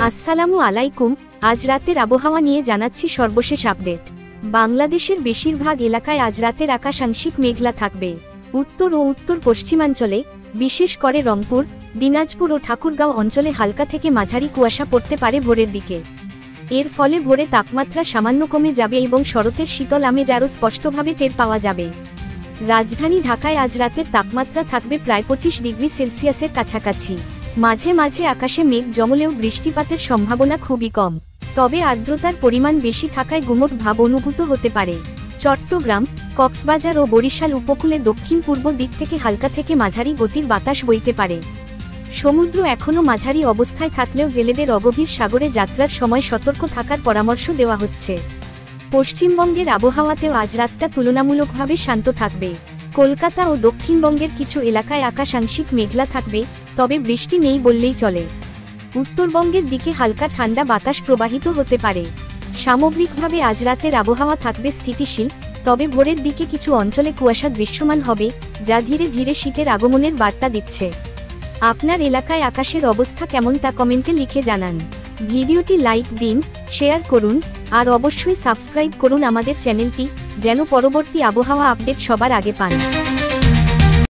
আসসালামু আলাইকুম। আজ রাতের আবহাওয়া নিয়ে জানাচ্ছি সর্বশেষ আপডেট। বাংলাদেশের বেশিরভাগ এলাকায় আজ রাতের আকাশ আংশিক মেঘলা থাকবে। উত্তর ও উত্তর পশ্চিমাঞ্চলে, বিশেষ করে রংপুর, দিনাজপুর ও ঠাকুরগাঁও অঞ্চলে হালকা থেকে মাঝারি কুয়াশা পড়তে পারে ভোরের দিকে। এর ফলে ভোরে তাপমাত্রা সামান্য কমে যাবে এবং শরতের শীতল আমেজ আরও স্পষ্টভাবে টের পাওয়া যাবে। রাজধানী ঢাকায় আজ রাতের তাপমাত্রা থাকবে প্রায় 25 ডিগ্রি সেলসিয়াসের কাছাকাছি। মাঝে মাঝে আকাশে মেঘ জমলেও বৃষ্টিপাতের সম্ভাবনা খুবই কম, তবে আর্দ্রতার পরিমাণ বেশি থাকায় গুমোট ভাব অনুভূত হতে পারে। চট্টগ্রাম, কক্সবাজার ও বরিশাল উপকূলে দক্ষিণ পূর্ব দিক থেকে হালকা থেকে মাঝারি গতির বাতাস বইতে পারে। সমুদ্র এখনও মাঝারি অবস্থায় থাকলেও জেলেদের অগভীর সাগরে যাত্রার সময় সতর্ক থাকার পরামর্শ দেওয়া হচ্ছে। পশ্চিমবঙ্গের আবহাওয়াতেও আজ রাতটা তুলনামূলকভাবে শান্ত থাকবে। কলকাতা ও দক্ষিণবঙ্গের কিছু এলাকায় আকাশ আংশিক মেঘলা থাকবে, তবে বৃষ্টি নেই বললেই চলে। উত্তরবঙ্গের দিকে হালকা ঠান্ডা বাতাস প্রবাহিত হতে পারে। সামগ্রিকভাবে আজ রাতের আবহাওয়া থাকবে স্থিতিশীল, তবে ভোরের দিকে কিছু অঞ্চলে কুয়াশা দৃশ্যমান হবে, যা ধীরে ধীরে শীতের আগমনের বার্তা দিচ্ছে। আপনার এলাকায় আকাশের অবস্থা কেমন তা কমেন্টে লিখে জানান। ভিডিওটি লাইক দিন, শেয়ার করুন আর অবশ্যই সাবস্ক্রাইব করুন আমাদের চ্যানেলটি, যেন পরবর্তী আবহাওয়া আপডেট সবার আগে পান।